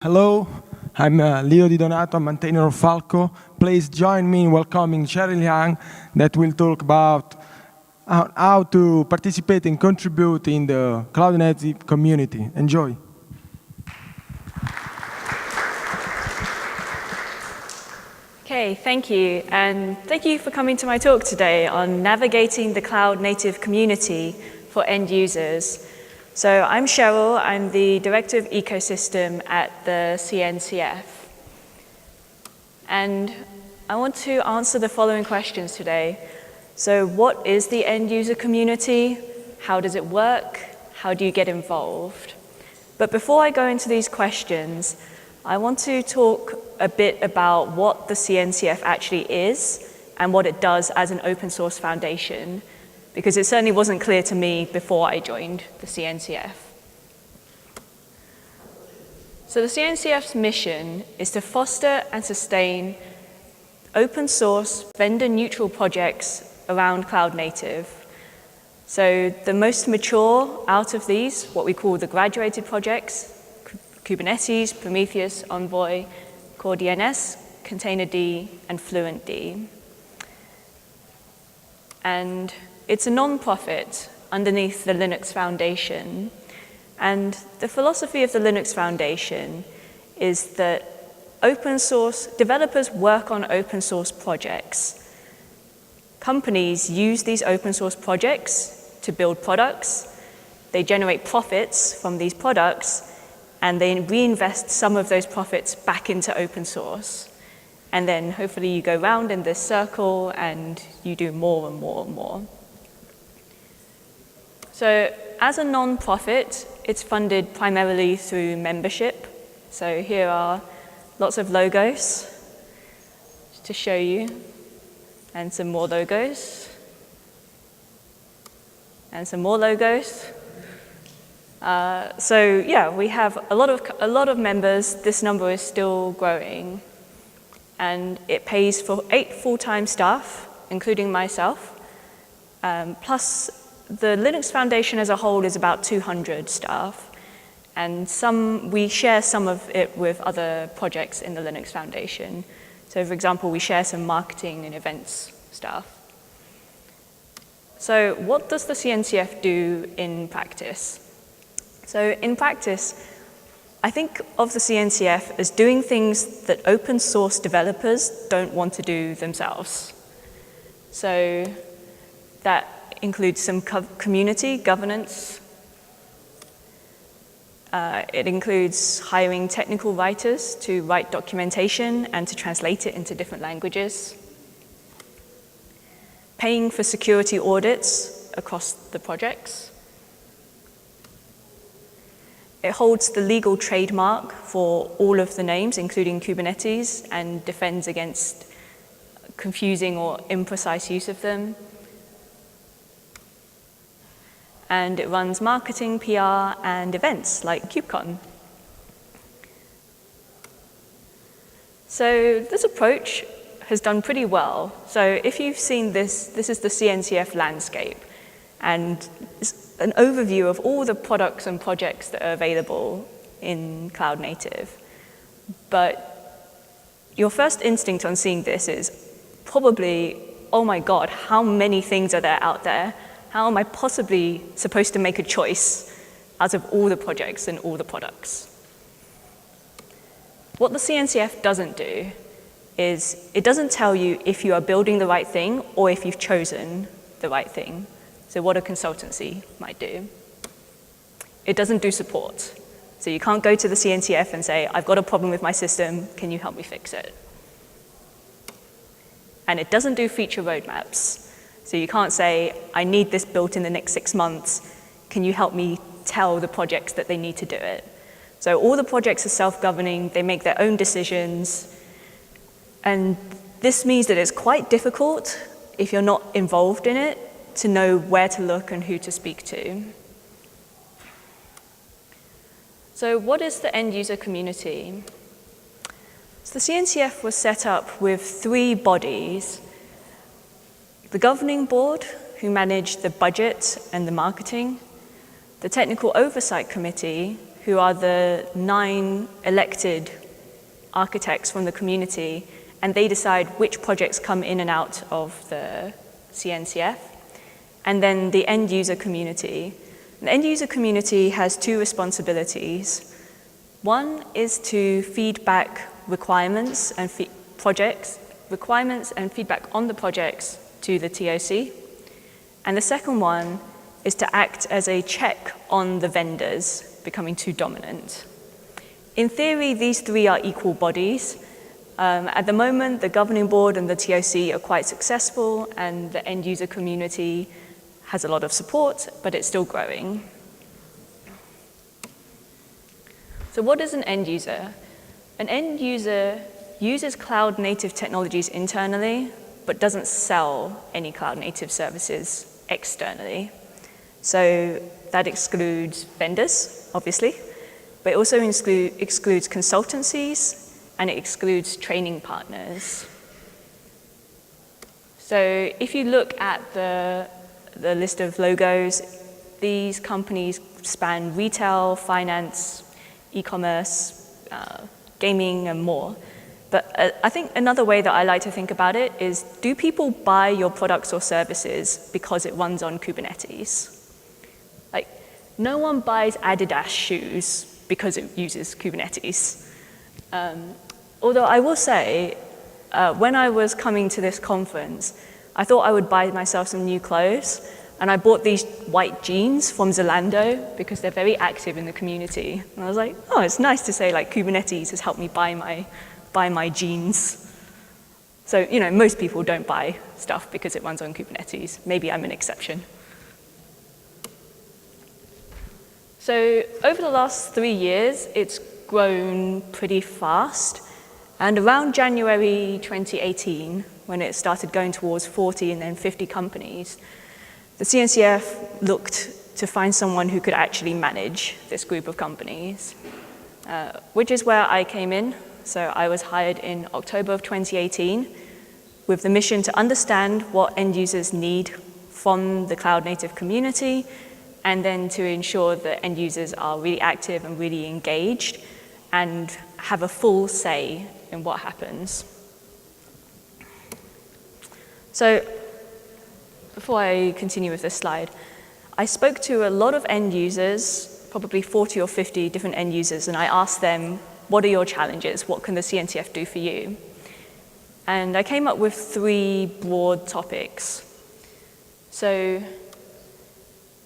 Hello, I'm Leo Di Donato, maintainer of Falco. Please join me in welcoming Cheryl Yang that will talk about how to participate and contribute in the Cloud Native community. Enjoy. Okay, thank you. And thank you for coming to my talk today on navigating the Cloud Native community for end users. So I'm Cheryl, I'm the Director of Ecosystem at the CNCF. And I want to answer the following questions today. So what is the end user community? How does it work? How do you get involved? But before I go into these questions, I want to talk a bit about what the CNCF actually is and what it does as an open source foundation, because it certainly wasn't clear to me before I joined the CNCF. So the CNCF's mission is to foster and sustain open source, vendor-neutral projects around Cloud Native. So the most mature out of these, what we call the graduated projects, Kubernetes, Prometheus, Envoy, Core DNS, Containerd, and FluentD. And it's a non-profit underneath the Linux Foundation. And the philosophy of the Linux Foundation is that open source developers work on open source projects. Companies use these open source projects to build products. They generate profits from these products, and they reinvest some of those profits back into open source. And then hopefully you go round in this circle and you do more and more and more. So as a non-profit, it's funded primarily through membership. So here are lots of logos to show you, and some more logos, and some more logos. So yeah, we have a lot of members. This number is still growing, and it pays for 8 full-time staff, including myself. Plus, the Linux Foundation as a whole is about 200 staff, and we share some of it with other projects in the Linux Foundation. So, for example, we share some marketing and events staff. So, what does the CNCF do in practice? So in practice, I think of the CNCF as doing things that open source developers don't want to do themselves. So that includes some community governance. It includes hiring technical writers to write documentation and to translate it into different languages. Paying for security audits across the projects. It holds the legal trademark for all of the names, including Kubernetes, and defends against confusing or imprecise use of them. And it runs marketing, PR, and events like KubeCon. So this approach has done pretty well. So if you've seen this, this is the CNCF landscape. And it's an overview of all the products and projects that are available in Cloud Native. But your first instinct on seeing this is probably, oh my God, how many things are there out there? How am I possibly supposed to make a choice out of all the projects and all the products? What the CNCF doesn't do is it doesn't tell you if you are building the right thing or if you've chosen the right thing. So what a consultancy might do. It doesn't do support. So you can't go to the CNCF and say, I've got a problem with my system, can you help me fix it? And it doesn't do feature roadmaps. So you can't say, I need this built in the next 6 months, can you help me tell the projects that they need to do it? So all the projects are self-governing, they make their own decisions, and this means that it's quite difficult, if you're not involved in it, to know where to look and who to speak to. So what is the end user community? So the CNCF was set up with 3 bodies. The governing board, who manage the budget and the marketing, the technical oversight committee, who are the 9 elected architects from the community, and they decide which projects come in and out of the CNCF. And then the end user community. The end user community has 2 responsibilities. One is to feed back requirements and feedback on the projects to the TOC. And the second one is to act as a check on the vendors becoming too dominant. In theory, these 3 are equal bodies. At the moment, the governing board and the TOC are quite successful, and the end user community has a lot of support, but it's still growing. So what is an end user? An end user uses cloud native technologies internally, but doesn't sell any cloud native services externally. So that excludes vendors, obviously, but it also excludes consultancies, and it excludes training partners. So if you look at the list of logos, these companies span retail, finance, e-commerce, gaming, and more. But I think another way that I like to think about it is, do people buy your products or services because it runs on Kubernetes? Like, no one buys Adidas shoes because it uses Kubernetes. Although I will say, when I was coming to this conference, I thought I would buy myself some new clothes, and I bought these white jeans from Zalando because they're very active in the community. And I was like, oh, it's nice to say like Kubernetes has helped me buy my jeans. So, you know, most people don't buy stuff because it runs on Kubernetes. Maybe I'm an exception. So over the last 3 years, it's grown pretty fast. And around January 2018, when it started going towards 40 and then 50 companies, the CNCF looked to find someone who could actually manage this group of companies, which is where I came in. So I was hired in October of 2018 with the mission to understand what end users need from the cloud native community, and then to ensure that end users are really active and really engaged and have a full say in what happens. So before I continue with this slide, I spoke to a lot of end users, probably 40 or 50 different end users, and I asked them, what are your challenges? What can the CNCF do for you? And I came up with 3 broad topics. So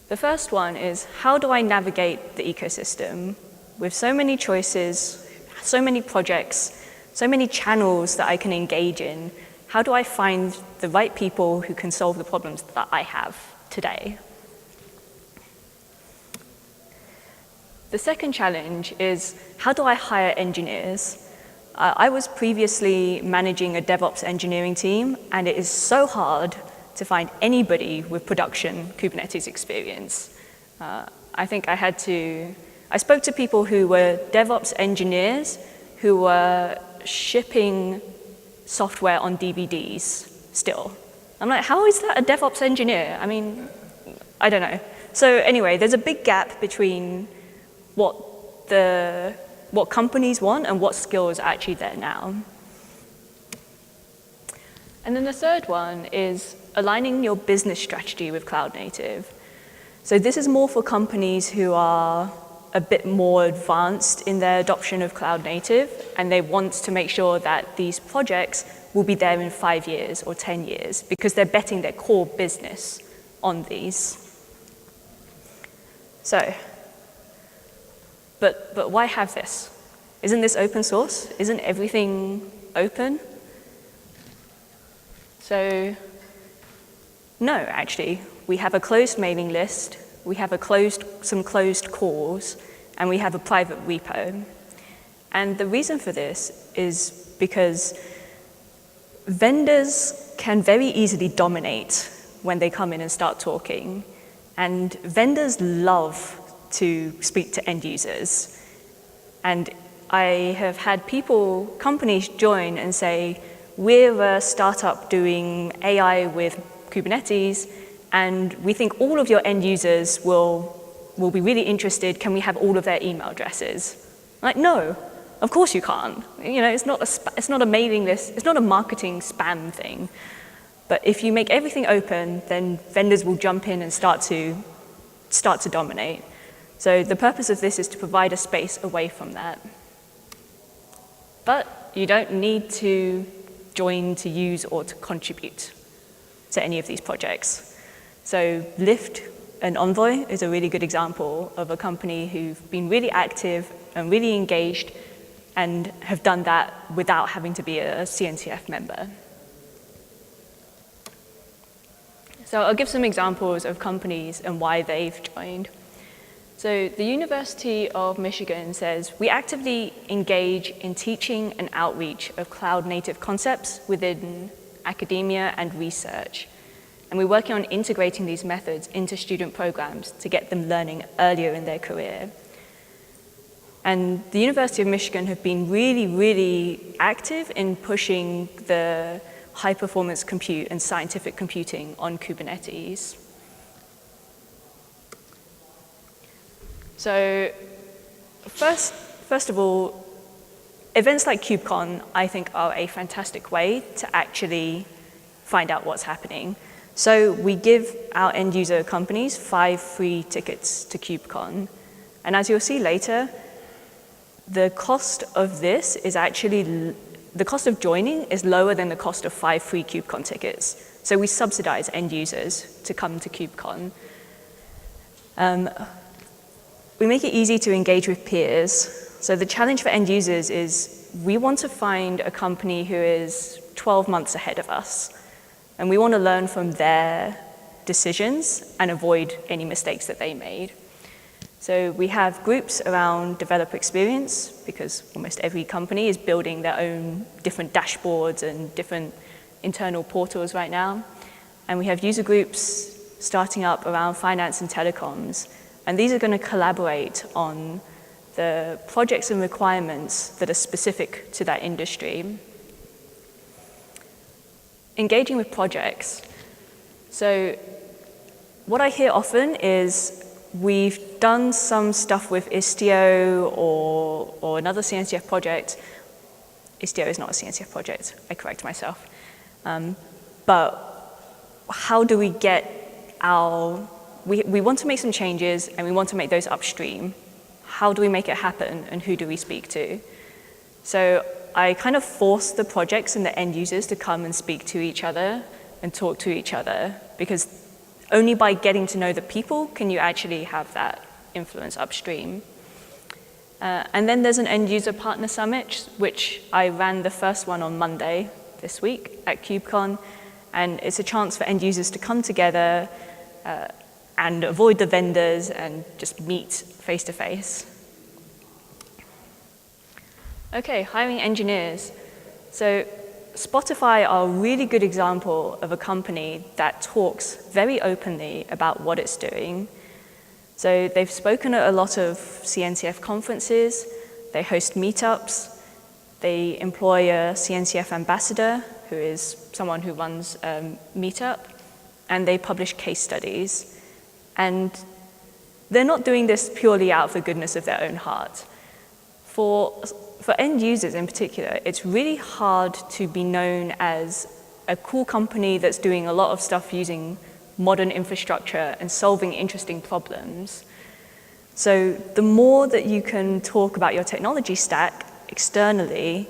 the first one is, how do I navigate the ecosystem with so many choices, so many projects, so many channels that I can engage in? How do I find the right people who can solve the problems that I have today? The second challenge is, how do I hire engineers? I was previously managing a DevOps engineering team, and it is so hard to find anybody with production Kubernetes experience. I think I spoke to people who were DevOps engineers who were shipping software on DVDs still. I'm like, how is that a DevOps engineer? I mean, I don't know. So anyway, there's a big gap between what companies want and what skills are actually there now. And then the third one is aligning your business strategy with cloud native. So this is more for companies who are a bit more advanced in their adoption of cloud native, and they want to make sure that these projects will be there in 5 years or 10 years because they're betting their core business on these. So, but why have this? Isn't this open source? Isn't everything open? So, no, actually. We have a closed mailing list, we have some closed cores, and we have a private repo. And the reason for this is because vendors can very easily dominate when they come in and start talking. And vendors love to speak to end users. And I have had companies join and say, we're a startup doing AI with Kubernetes, and we think all of your end users will will be really interested, can we have all of their email addresses? Like, no, of course you can't. You know, it's not a mailing list, it's not a marketing spam thing. But if you make everything open, then vendors will jump in and start to dominate. So the purpose of this is to provide a space away from that. But you don't need to join to use or to contribute to any of these projects. So Lyft and Envoy is a really good example of a company who've been really active and really engaged and have done that without having to be a CNCF member. So I'll give some examples of companies and why they've joined. So the University of Michigan says, we actively engage in teaching and outreach of cloud-native concepts within academia and research. And we're working on integrating these methods into student programs to get them learning earlier in their career. And the University of Michigan have been really, really active in pushing the high-performance compute and scientific computing on Kubernetes. So first of all, events like KubeCon, I think, are a fantastic way to actually find out what's happening. So we give our end user companies 5 free tickets to KubeCon. And as you'll see later, the cost of this is actually, the cost of joining is lower than the cost of 5 free KubeCon tickets. So we subsidize end users to come to KubeCon. We make it easy to engage with peers. So the challenge for end users is we want to find a company who is 12 months ahead of us. And we want to learn from their decisions and avoid any mistakes that they made. So we have groups around developer experience, because almost every company is building their own different dashboards and different internal portals right now. And we have user groups starting up around finance and telecoms. And these are going to collaborate on the projects and requirements that are specific to that industry. Engaging with projects. So what I hear often is we've done some stuff with Istio or another CNCF project. Istio is not a CNCF project, I correct myself. But how do we get we want to make some changes and we want to make those upstream. How do we make it happen and who do we speak to? So I kind of force the projects and the end users to come and speak to each other and talk to each other, because only by getting to know the people can you actually have that influence upstream. And then there's an end user partner summit, which I ran the first one on Monday this week at KubeCon, and it's a chance for end users to come together and avoid the vendors and just meet face to face. Okay, hiring engineers. So Spotify are a really good example of a company that talks very openly about what it's doing. So they've spoken at a lot of CNCF conferences, they host meetups, they employ a CNCF ambassador, who is someone who runs a meetup, and they publish case studies. And they're not doing this purely out of the goodness of their own heart. For end users in particular, it's really hard to be known as a cool company that's doing a lot of stuff using modern infrastructure and solving interesting problems. So the more that you can talk about your technology stack externally,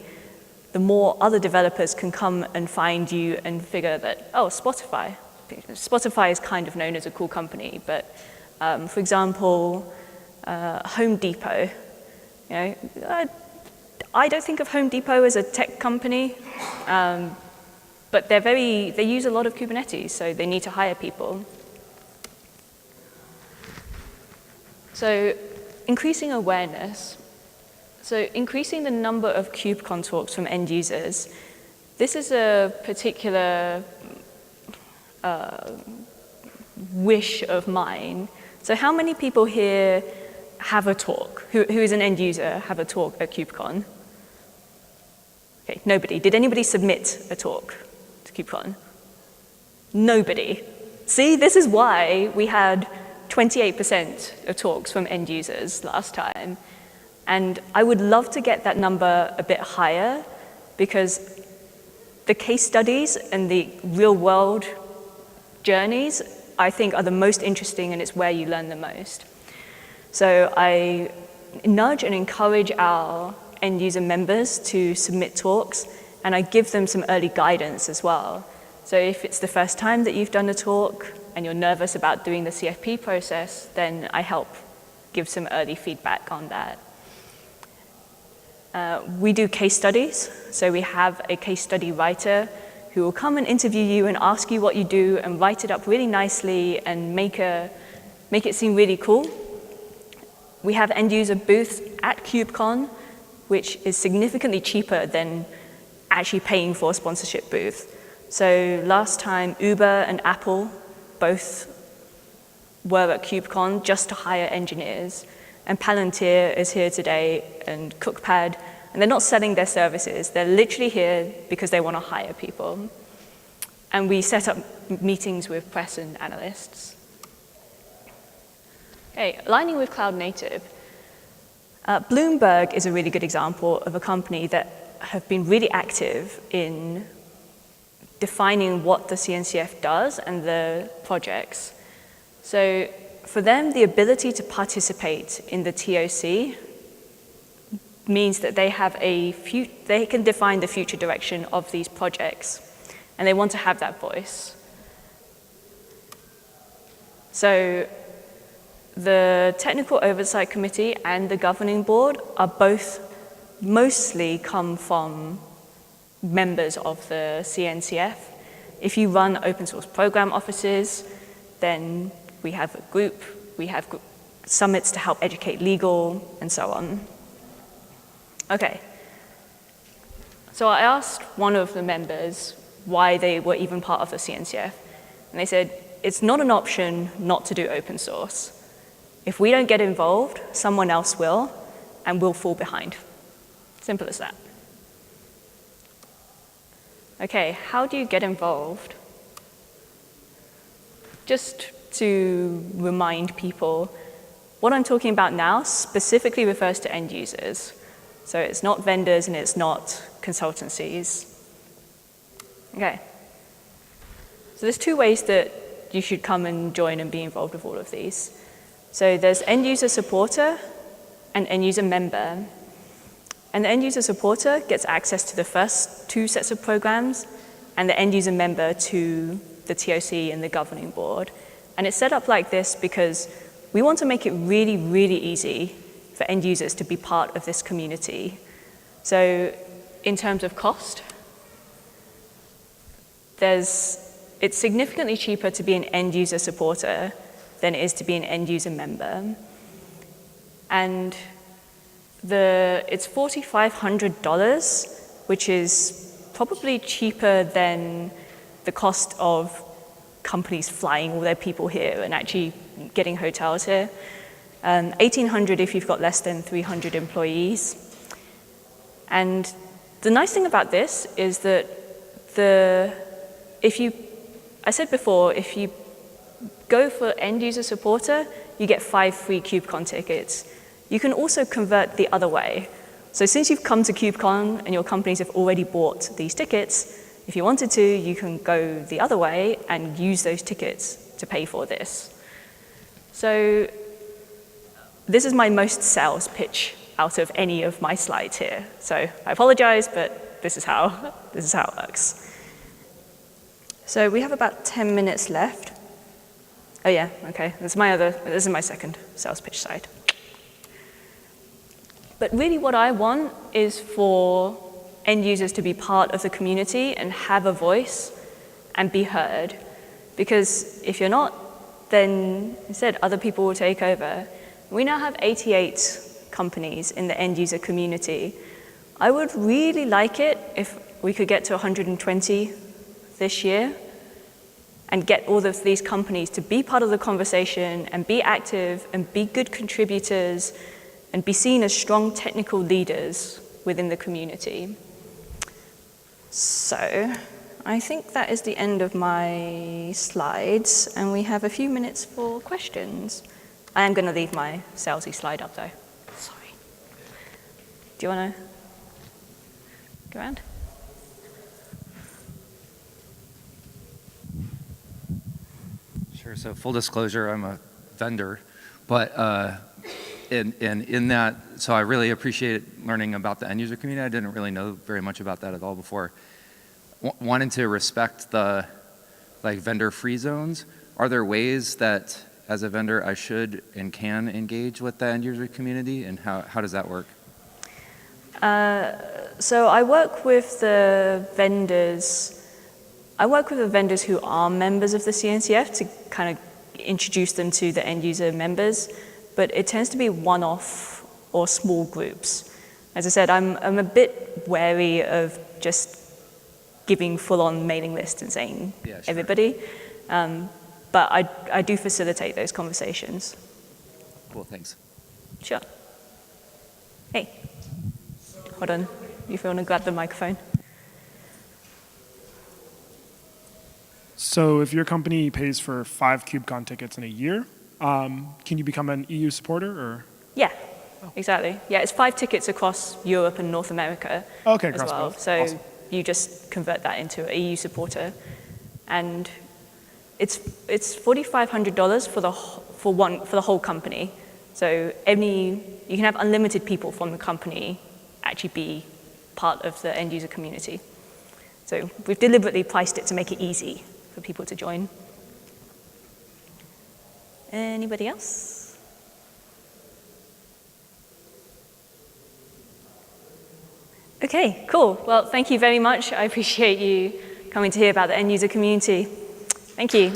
the more other developers can come and find you and figure that, oh, Spotify is kind of known as a cool company, but for example, Home Depot, you know, I don't think of Home Depot as a tech company, but they use a lot of Kubernetes, so they need to hire people. So increasing awareness. So increasing the number of KubeCon talks from end users. This is a particular wish of mine. So how many people here have a talk, who is an end user, have a talk at KubeCon? Okay, nobody. Did anybody submit a talk to KubeCon? Nobody. See, this is why we had 28% of talks from end users last time. And I would love to get that number a bit higher, because the case studies and the real world journeys, I think, are the most interesting, and it's where you learn the most. So I nudge and encourage our end user members to submit talks, and I give them some early guidance as well. So if it's the first time that you've done a talk and you're nervous about doing the CFP process, then I help give some early feedback on that. We do case studies, so we have a case study writer who will come and interview you and ask you what you do and write it up really nicely and make it seem really cool. We have end user booths at KubeCon, which is significantly cheaper than actually paying for a sponsorship booth. So last time, Uber and Apple both were at KubeCon just to hire engineers. And Palantir is here today, and CookPad, and they're not selling their services. They're literally here because they want to hire people. And we set up meetings with press and analysts. Okay, aligning with cloud native. Bloomberg is a really good example of a company that have been really active in defining what the CNCF does and the projects. So for them, the ability to participate in the TOC means that they have they can define the future direction of these projects, and they want to have that voice. So the Technical Oversight Committee and the Governing Board are both mostly come from members of the CNCF. If you run open source program offices, then we have a group, we have summits to help educate legal, and so on. Okay, so I asked one of the members why they were even part of the CNCF, and they said, it's not an option not to do open source. If we don't get involved, someone else will, and we'll fall behind. Simple as that. Okay, how do you get involved? Just to remind people, what I'm talking about now specifically refers to end users. So it's not vendors and it's not consultancies. Okay. So there's two ways that you should come and join and be involved with all of these. So there's end user supporter and end user member. And the end user supporter gets access to the first two sets of programs, and the end user member to the TOC and the governing board. And it's set up like this because we want to make it really, really easy for end users to be part of this community. So in terms of cost, it's significantly cheaper to be an end user supporter than it is to be an end user member. And it's $4,500, which is probably cheaper than the cost of companies flying all their people here and actually getting hotels here. $1,800 if you've got less than 300 employees. And the nice thing about this is that I said before, if you go for end user supporter, you get 5 free KubeCon tickets. You can also convert the other way. So since you've come to KubeCon and your companies have already bought these tickets, if you wanted to, you can go the other way and use those tickets to pay for this. So this is my most sales pitch out of any of my slides here. So I apologize, but this is how it works. So we have about 10 minutes left. Oh yeah, okay, this is my second sales pitch slide. But really what I want is for end users to be part of the community and have a voice and be heard. Because if you're not, then instead other people will take over. We now have 88 companies in the end user community. I would really like it if we could get to 120 this year and get all of these companies to be part of the conversation and be active and be good contributors and be seen as strong technical leaders within the community. So I think that is the end of my slides, and we have a few minutes for questions. I am going to leave my salesy slide up, though. Sorry. Do you want to go around? Sure. So full disclosure, I'm a vendor, but in that, so I really appreciate learning about the end user community. I didn't really know very much about that at all before. Wanting to respect the vendor-free zones, are there ways that as a vendor I should and can engage with the end user community, and how does that work? So I work with the vendors. I work with the vendors who are members of the CNCF to kind of introduce them to the end user members, but it tends to be one-off or small groups. As I said, I'm a bit wary of just giving full-on mailing lists and saying everybody, but I do facilitate those conversations. Cool, thanks. Sure. Hey, hold on, if you want to grab the microphone. So if your company pays for 5 KubeCon tickets in a year, can you become an EU supporter, or? Yeah, exactly. Yeah, it's 5 tickets across Europe and North America as well. So awesome. You just convert that into an EU supporter, and it's $4,500 for the whole company. So you can have unlimited people from the company actually be part of the end user community. So we've deliberately priced it to make it easy for people to join. Anybody else? Okay, cool. Well, thank you very much. I appreciate you coming to hear about the end user community. Thank you.